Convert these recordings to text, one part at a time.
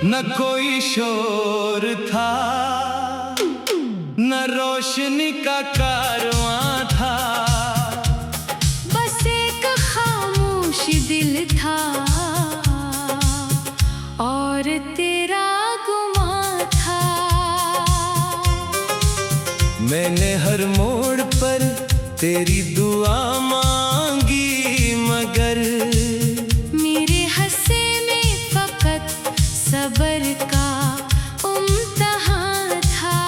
न कोई शोर था, न रोशनी का कारवां था, बस एक खामोश दिल था और तेरा गुमां था। मैंने हर मोड़ पर तेरी दुआ मांगी, मगर मेरे हंसे में फकत सबर का इम्तिहान था।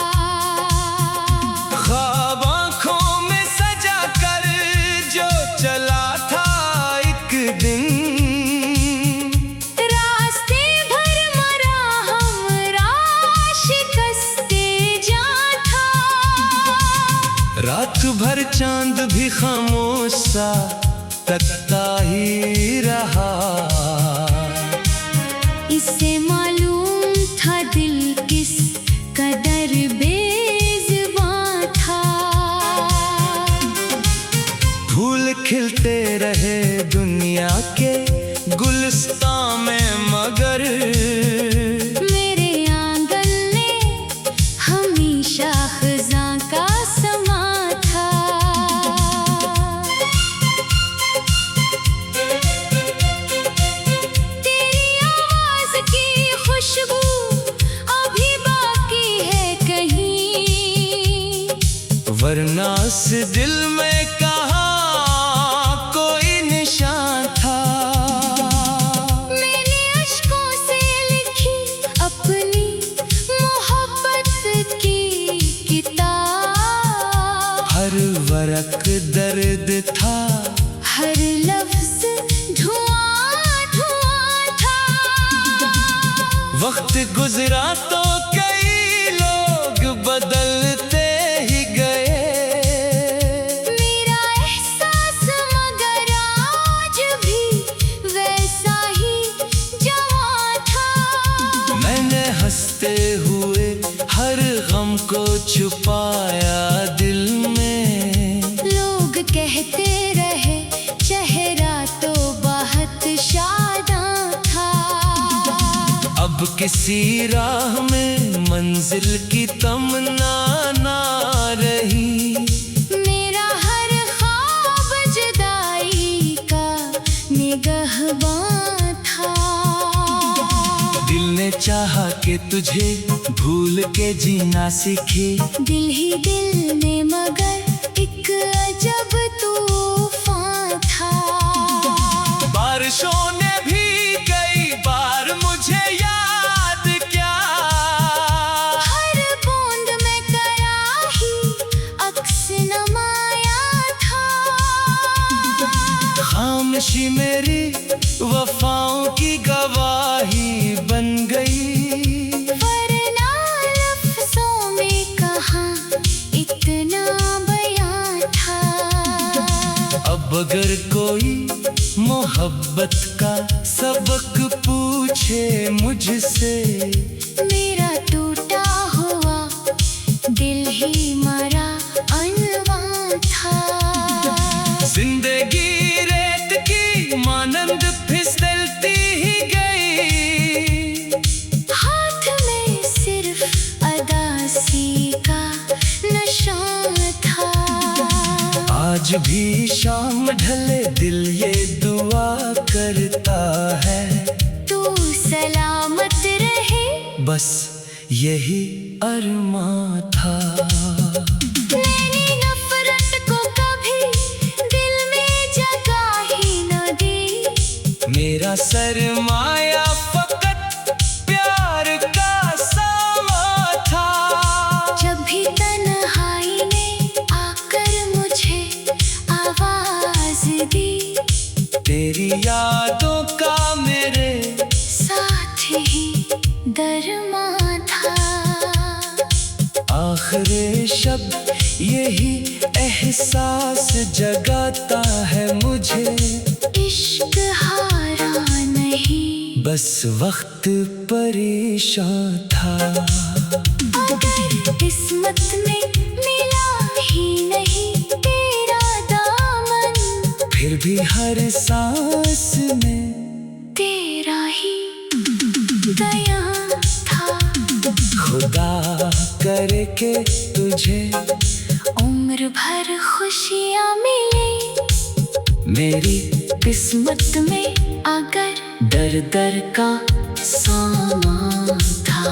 ख्वाब आँखों में सजा कर जो चला था एक दिन, रास्ते भर मरा हमरा शिकस्ते जा था। रात भर चांद भी खामोश सा तकता ही रहा। इससे मालूम था दिल किस कदर बेज़ुबां था। फूल खिलते रहे दुनिया के गुलिस्तां में, मगर मेरे आंगन में हमेशा खज़ां का समा था। तेरी आवाज़ की खुशबू अभी बाकी है कहीं, वरना इस दिल में कहाँ कोई निशान था। मैंने अश्कों से लिखी अपनी मोहब्बत की किताब। हर वरक दर्द था, हर लफ्ज़ धुआं धुआं था। वक्त गुजरा तो कई लोग बदलते ही गए। मेरा एहसास मगर आज भी वैसा ही जवां था। मैंने हंसते हुए हर गम को छुपाया दिल में। लोग कहते रहे चेहरा तो बहुत शादां था। अब किसी राह में मंजिल की तमन्ना ना रही। मेरा हर ख्वाब जुदाई का निगहबान था। दिल ने चाहा कि तुझे भूल के जीना सीखे, दिल ही दिल में मगर एक अजब तूफान था। बारिशों ने भी कई बार मुझे याद किया, हर बूंद में कराही अक्स नमाया था। खामोशी मेरी वफाओं की गवाही बन गई, वरना लफ्ज़ों में कहाँ इतना बयान था। अब अगर कोई मोहब्बत का सबक पूछे मुझसे, मेरा टूटा हुआ दिल ही मरा अनवान था। जिंदगी रेत की मानंद फिसलती ही गई, हाथ में सिर्फ अदासी का निशान था। आज भी शाम ढले दिल ये दुआ करता है, तू सलामत रहे। बस यही अरमां था। मैंने नफरत को कभी दिल में जगह ही न दी। मेरा सरमाया फकत प्यार का सामा था। जब भी तन्हाई ने आकर मुझे आवाज दी, तेरी यादों का मेरे साथ ही दरमा था। आखिरी शब्द यही एहसास जगाता है मुझे, इश्क हारा नहीं। बस वक्त परेशान था। अगर किस्मत में मिला ही नहीं तेरा दामन, फिर भी हर सांस में तेरा ही गया था। खुदा करे के तुझे उम्र भर खुशियाँ मिले, मेरी किस्मत में अगर दर दर का सामान था।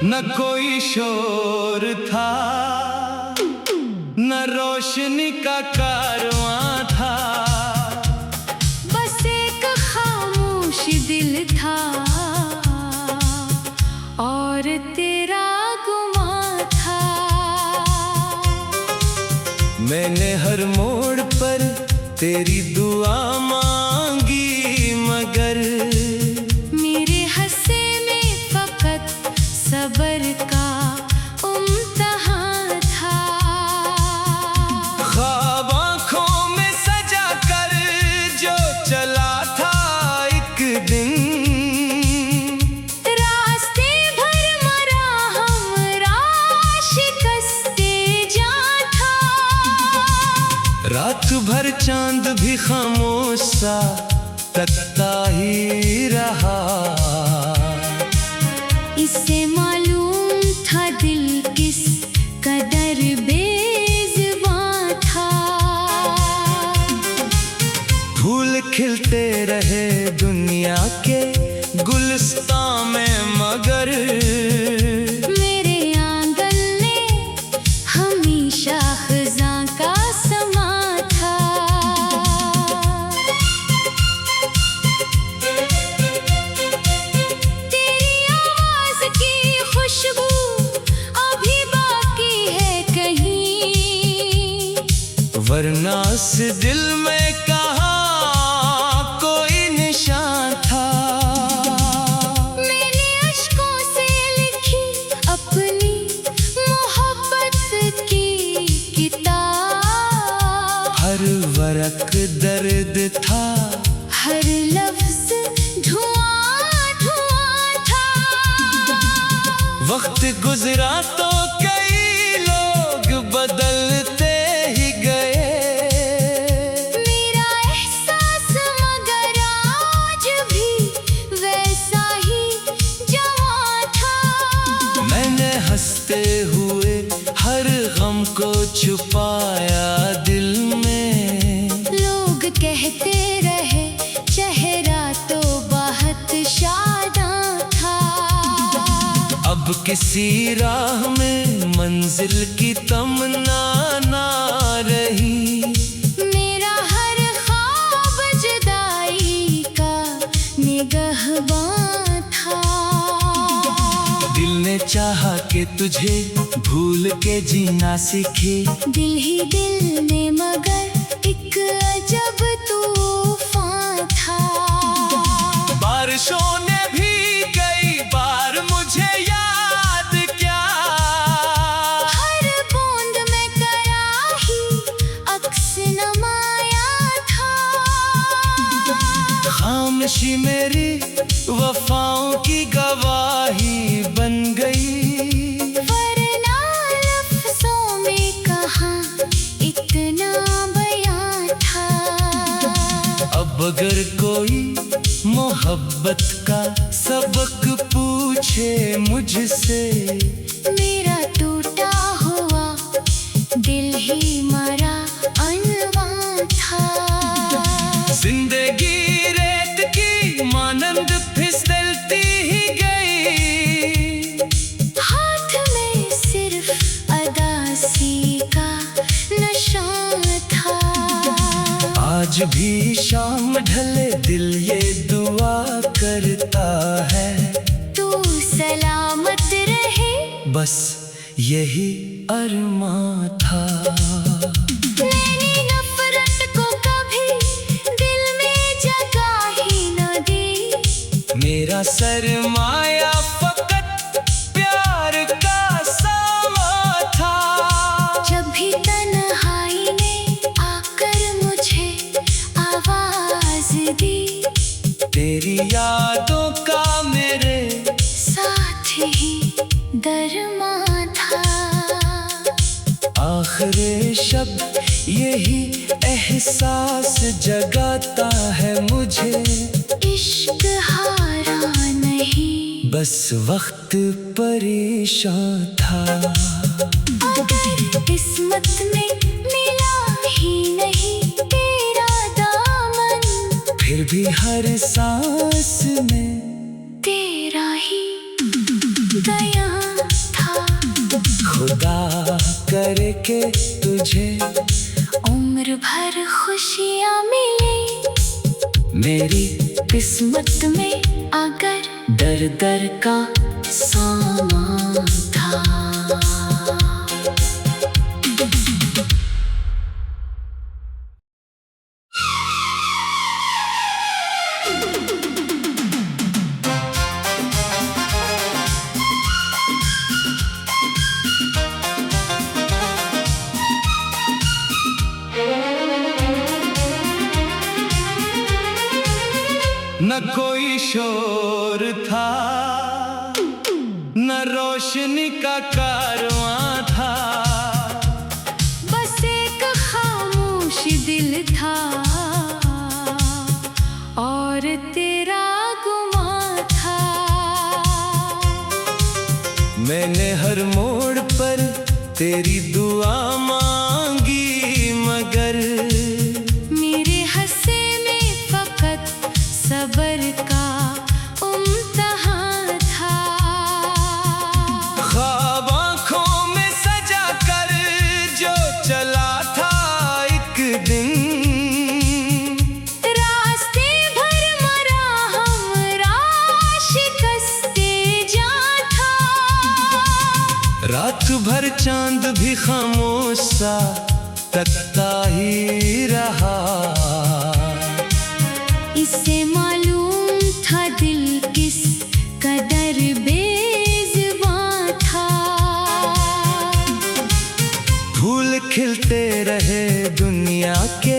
न कोई शोर था, न रोशनी का कारवां था, बस एक खामोश दिल था और तेरा गुमां था। मैंने हर मोड़ पर तेरी दुआ मांगी, मगर मेरे हंसे में फकत सबर का इम्तिहान था। ख्वाब आँखों में सजा कर जो चला था एक दिन, रास्ते भर मरा हमरा शिकस्ते जा था। रात भर चांद भी खामोश सा तकता ही रहा। इससे मालूम था दिल किस कदर बेज़ुबां था। फूल खिलते रहे दुनिया के गुलिस्तां में, मगर मेरे आंगन में हमेशा खज़ां का समा था। तेरी आवाज़ की खुशबू अभी बाकी है कहीं, वरना इस दिल में कहाँ कोई निशान था। मैंने अश्कों से लिखी अपनी मोहब्बत की किताब। हर वरक दर्द था, हर लफ्ज धुआं धुआं था। वक्त गुजरा तो कई लोग बदलते ही गए, मेरा एहसास मगर आज भी वैसा ही जवां था। मैंने हंसते हुए हर गम को छुपाया दिल में। लोग कहते रहे चेहरा तो बहुत शादां था। अब किसी राह में मंजिल की तमन्ना ना रही, मेरा हर ख्वाब जुदाई का निगहबान था। दिल ने चाहा कि तुझे भूल के जीना सीखे, दिल ही दिल में मगर एक अजब तूफान था। बारिशों ने भी कई बार मुझे याद किया, हर बूंद में कराही अक्स नमाया था। खामोशी मेरी वफाओं की गवाही बन गई, वरना लफ्ज़ों में कहाँ इतना बयान था। अब अगर कोई मोहब्बत का सबक पूछे मुझसे, मेरा टूटा हुआ दिल ही मरा अनवान था। जिंदगी रेत की मानंद फिसलती ही गई, हाथ में सिर्फ अदासी का नशा था। आज भी शाम ढले दिल ये दुआ करता है, तू सलामत रहे बस यही अरमां था। मैंने नफरत को कभी दिल में जगह ही न दी। मेरा सरमाया फकत प्यार का सामा था। जब भी तन्हाई ने आकर मुझे आवाज दी, तेरी यादों का मेरे साथ ही दरमां था। आखिरी शब्द यही एहसास जगाता है मुझे। इश्क हारा नहीं, बस वक्त परेशान था। अगर किस्मत में मिला ही नहीं तेरा दामन, फिर भी हर सांस में तेरा ही दया था। खुदा करे के तुझे उम्र भर खुशियाँ मिले। मेरी किस्मत में अगर दर दर का सामा था। न कोई शोर था, न रोशनी का कारवां था। बस एक खामोश दिल था और तेरा गुमां था। मैंने हर मोड़ पर तेरी दुआ मांगी, मगर मेरे हंसे में फकत सबर का इम्तिहान था। ख्वाब आँखों में सजा कर जो चला था एक दिन, रास्ते भर मरा हमरा शिकस्ते जा था। रात भर चांद भी खामोश सा तकता ही रहा। इससे मालूम था दिल किस कदर बेज़ुबां था। फूल खिलते रहे दुनिया के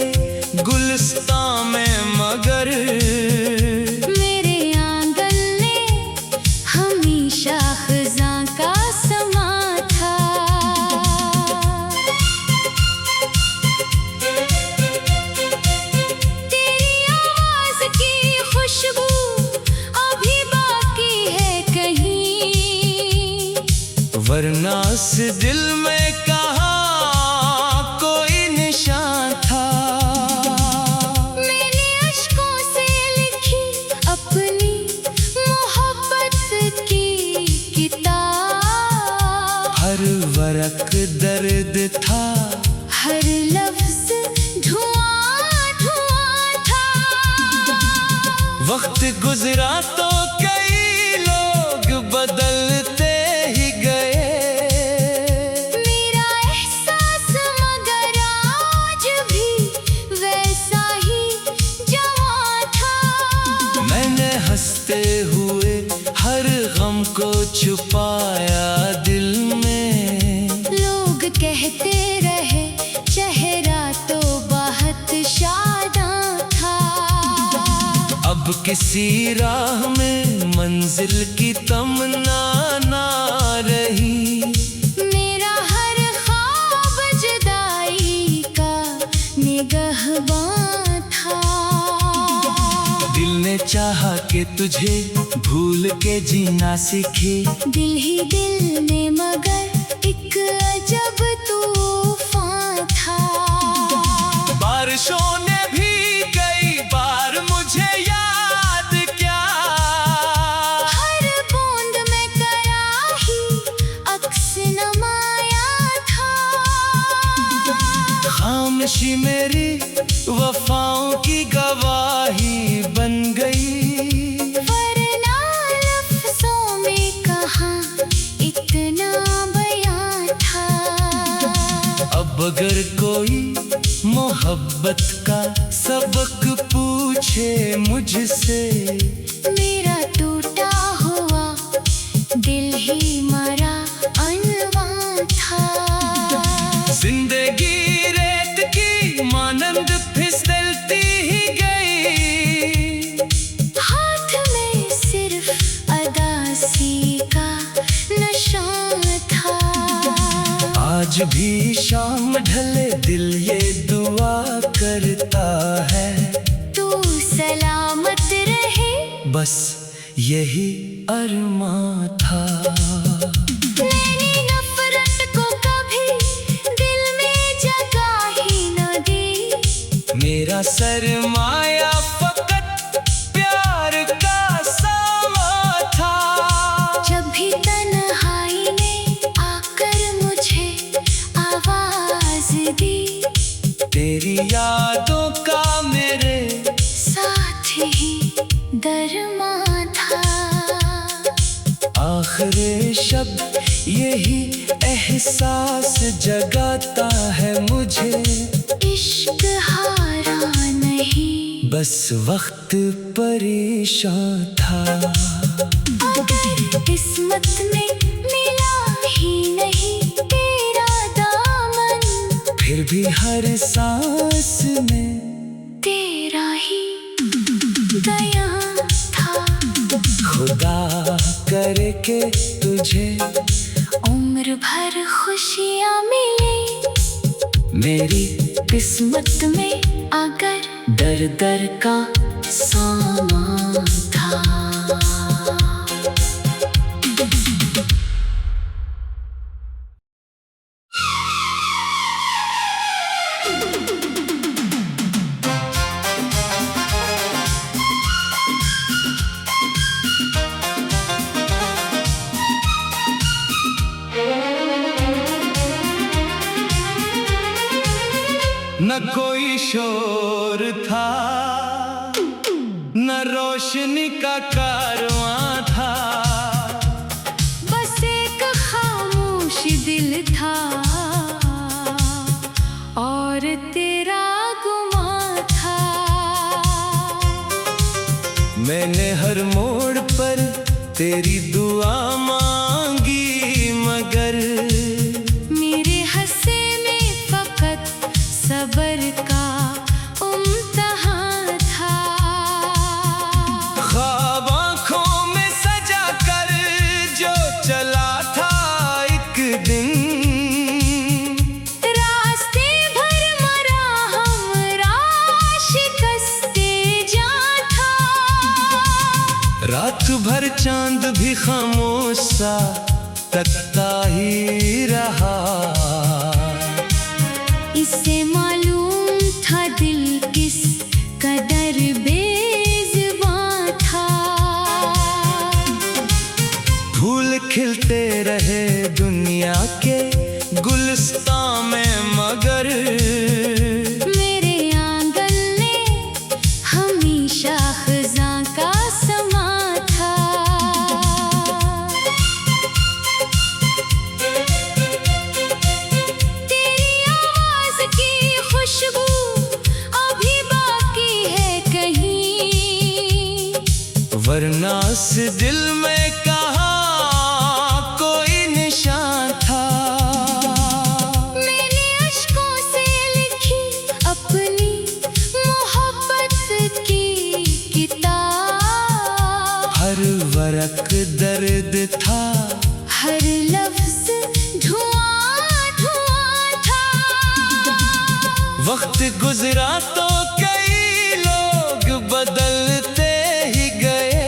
गुलिस्तान में, मगर मेरे आंगन में हमेशा खज़ां का समा था। तेरी आवाज़ की खुशबू अभी बाकी है कहीं, वरना इस दिल में कहाँ कोई निशान था। मैंने अश्कों से लिखी अपनी मोहब्बत की किताब। हर वरक दर्द था, हर लफ्ज धुआं धुआं था। वक्त गुजरा तो कई लोग बदलते ही गए। मेरा एहसास मगर आज भी वैसा ही जवां था। मैंने हंसते हुए हर गम को छुपाया दिल में। लोग कहते रहे चेहरा तो बहुत शादां था। अब किसी राह में मंजिल की तमन्ना ना रही। मेरा हर ख्वाब जुदाई का निगहबान था। दिल ने चाहा कि तुझे भूल के जीना सीखे। दिल ही दिल में मगर एक अजब तूफान था। बारिशों ने भी कई बार मुझे याद किया। हर बूंद में कराही अक्स नमाया था। खामोशी मेरी वफाओं की गवाही बन गई। वरना लफ्ज़ों में कहाँ इतना बयां अब अगर कोई मोहब्बत का सबक पूछे मुझसे, मेरा टूटा हुआ दिल ही मरा अनवान था। जिंदगी रेत की मानंद फिसलती ही गई, हाथ में सिर्फ अदासी का नशा था। आज भी शाम ढले दिल ये दुआ करता है, तू सलामत रहे, बस यही अरमां था। मैंने नफरत को कभी दिल में जगह ही न दी, मेरा सरमाया फकत प्यार का सामा था। जब भी तन्हाई ने आकर मुझे आवाज दी, तेरी यादों का मेरे साथ ही दरमा था। आखिरी शब्द यही एहसास जगाता है मुझे, इश्क हारा नहीं, बस वक्त परेशान था। अगर किस्मत में मिला ही नहीं तेरा दामन, फिर भी हर सांस में तेरा ही दया था। खुदा करे के तुझे उम्र भर खुशियाँ मिले, मेरी किस्मत में अगर दर दर का सामान था। न कोई शोर था, न रोशनी का कारवां था, बस एक खामोश दिल था और तेरा गुमां था। मैंने हर मोड़ पर तेरी दुआ मांगी, मगर मेरे हंसे में फकत सबर का इम्तिहान था। ख्वाब आँखों में सजा कर जो चला था एक दिन, रास्ते भर मरा हमरा शिकस्ते जा था। रात भर चांद भी खामोश सा तकता ही रहा, इससे मालूम था दिल किस कदर बेज़ुबां था। फूल खिलते रहे दुनिया के गुलिस्तान में, मगर मेरे आंगन में हमेशा खज़ां का समा था। तेरी आवाज़ की खुशबू अभी बाकी है कहीं, वरना इस दिल में कहाँ कोई निशान था। मैंने अश्कों से लिखी अपनी मोहब्बत की किताब, हर वरक दर्द था, हर लफ्ज धुआं धुआं था। वक्त गुजरा तो कई लोग बदलते ही गए,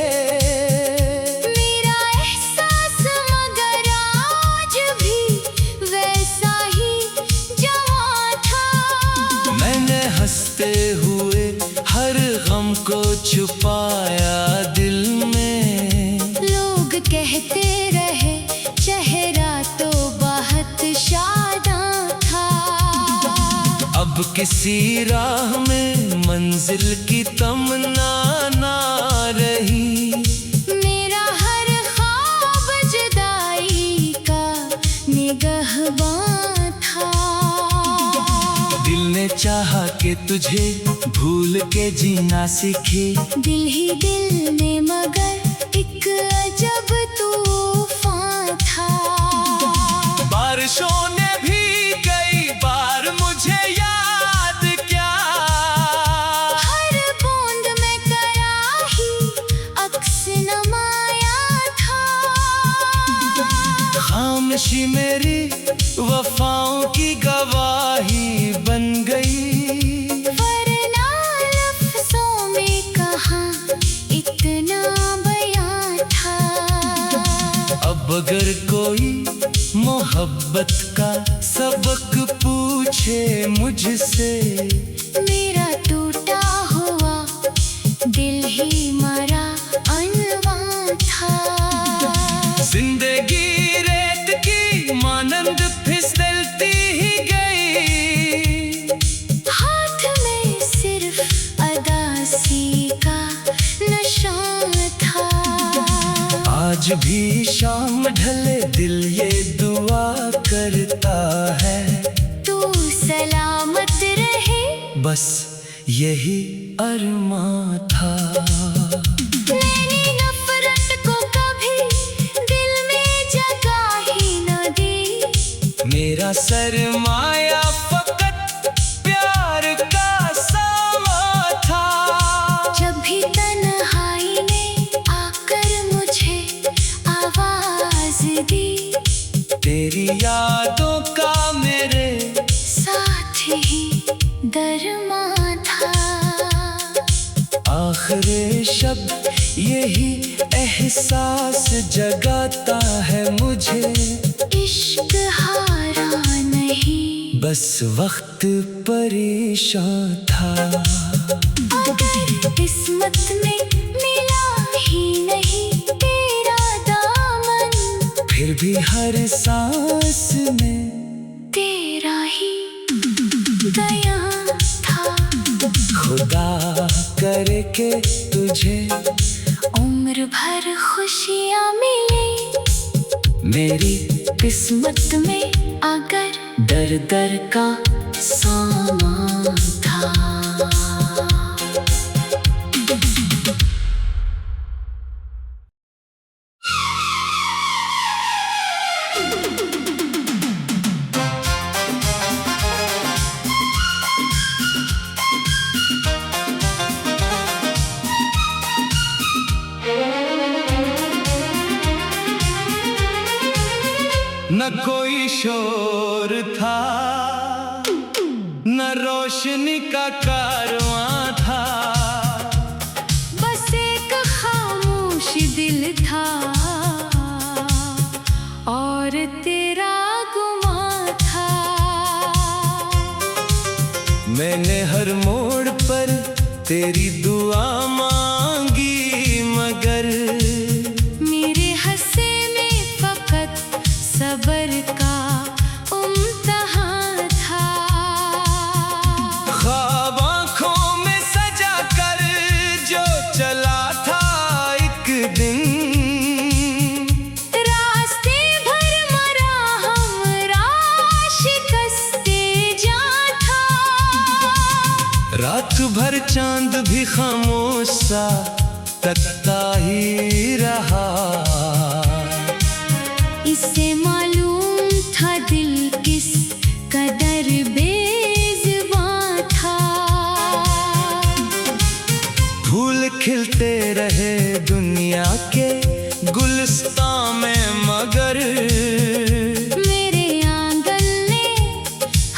मेरा एहसास मगर आज भी वैसा ही जवां था। मैंने हंसते हुए हर गम को छुपाया दिल में, लोग कहते रहे चेहरा तो बहुत शादां था। अब किसी राह में मंजिल की तमन्ना ना रही, मेरा हर ख्वाब जुदाई का निगहबान था। दिल ने चाहा कि तुझे भूल के जीना सीखे। दिल ही दिल में मगर एक अजब तूफान था। बारिशों ने भी कई बार मुझे याद किया। हर बूंद में कराही अक्स नमाया था। खामोशी मेरी वफाओं की गवाही बन गई। वरना लफ्ज़ों में कहाँ इतना बयां था। अब अगर कोई मोहब्बत का सबक पूछे मुझसे, मेरा टूटा हुआ दिल ही मरा अनवान था। जिंदगी रेत की मानंद फिसलती ही गई। हाथ में सिर्फ अदासी का नशा था। आज भी शाम ढले दिल ये दुआ करता है, तू सलामत रहे। बस यही अरमां था। मैंने नफरत को कभी दिल में जगह ही न दी। मेरा सरमाया फकत प्यार का सामा था। जब भी तन्हाई ने आकर मुझे आवाज दी, तेरी यादों का मेरे साथ ही दरमा था। आखिरी शब्द यही एहसास जगाता है मुझे। इश्क हारा नहीं, बस वक्त परेशान था। अगर किस्मत में मिला ही नहीं तेरा दामन, फिर भी हर सांस में तेरा ही दया था। खुदा करे के तुझे उम्र भर खुशियाँ मिले। मेरी किस्मत में अगर दर दर का सामान था। न कोई शोर था, न रोशनी का कारवां था। बस एक खामोश दिल था और तेरा गुमां था। मैंने हर मोड़ पर तेरी दुआ मांगी, मगर मेरे हंसे में फकत सब्र का इम्तिहान था। ख्वाब आँखों में सजा कर जो चला था एक दिन, रास्ते भर मरा हमरा शिकस्ते जा था। रात भर चांद भी खामोश सा तकता ही रहा। इससे मालूम था दिल किस कदर बेज़ुबां था। फूल खिलते रहे दुनिया के गुलिस्तां में, मगर मेरे आंगन ने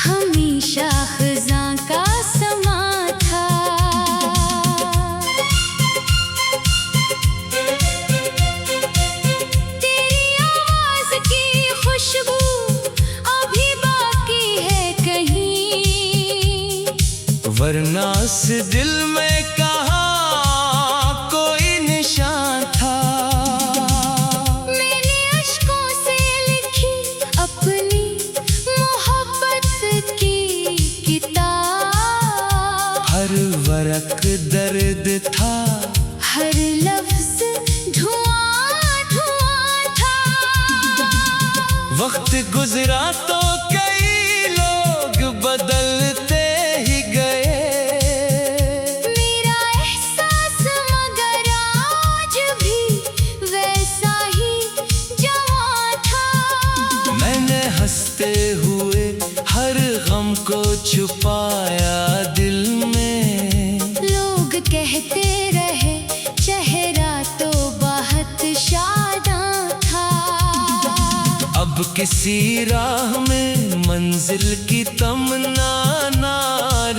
हमेशा खज़ां का समा था। तेरी आवाज़ की खुशबू अभी बाकी है कहीं, वरना इस दिल में कहाँ कोई निशान था। मैंने अश्कों से लिखी अपनी मोहब्बत की किताब। हर वरक दर्द था, हर लफ्ज़ धुआं धुआं था। वक्त गुजरा तो कई लोग बदलते हंसते हुए हर गम को छुपाया दिल में। लोग कहते रहे चेहरा तो बहुत शादां था। अब किसी राह में मंजिल की तमन्ना ना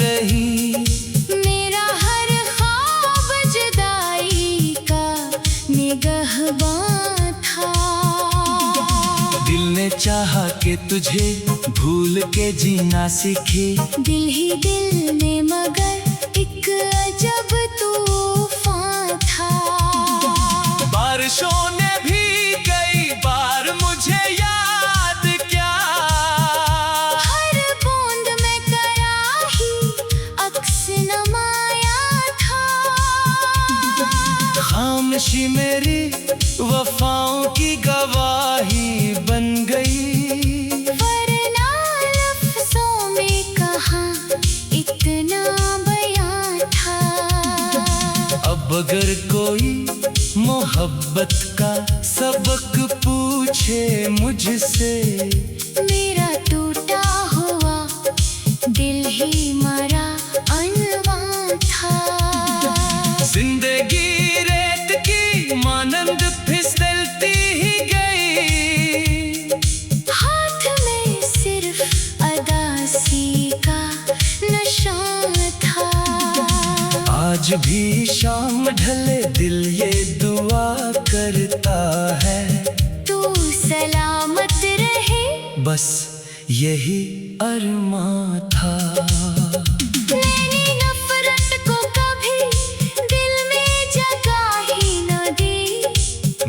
रही। मेरा हर ख्वाब जुदाई का निगहबान था। दिल ने चाहा कि तुझे भूल के जीना सीखे। दिल ही दिल में मगर एक अजब तूफान था। बारिशों ने भी कई बार मुझे याद किया। हर बूंद में कराही अक्स नमाया था। खामोशी मेरी वफाओं की गवाही बन गई। वरना लफ्ज़ों में कहाँ इतना बयां था। अब अगर कोई मोहब्बत का सबक पूछे मुझसे, मेरा टूटा हुआ दिल ही मरा अनवान था। जिंदगी रेत की मानंद फिसलती ही गई। हाथ में सिर्फ अदासी का नशा था। आज भी शाम ढले दिल ये दुआ करता है, तू सलामत रहे। बस यही अरमां था। मैंने नफरत को कभी दिल में जगह ही न दी।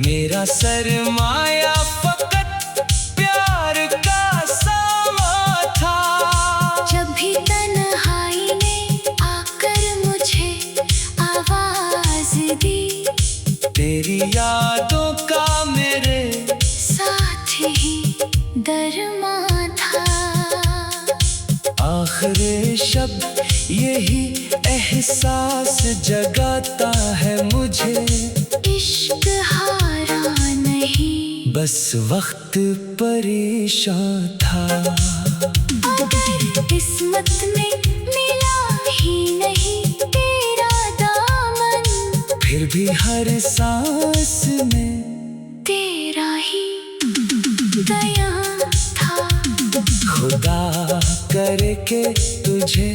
मेरा सरमाया फकत प्यार का सामा था। जब भी तन्हाई ने आकर मुझे आवाज दी, तेरी यादों का मेरे साथ ही दरमा था। आखिरी शब्द यही एहसास जगाता है मुझे। इश्क हारा नहीं, बस वक्त परेशान था। अगर किस्मत में मिला ही नहीं तेरा दामन, फिर भी हर सांस में तेरा ही दया था। खुदा करे के तुझे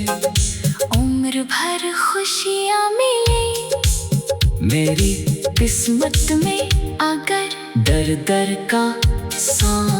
उम्र भर खुशियाँ मिले। मेरी किस्मत में अगर दर दर का सांस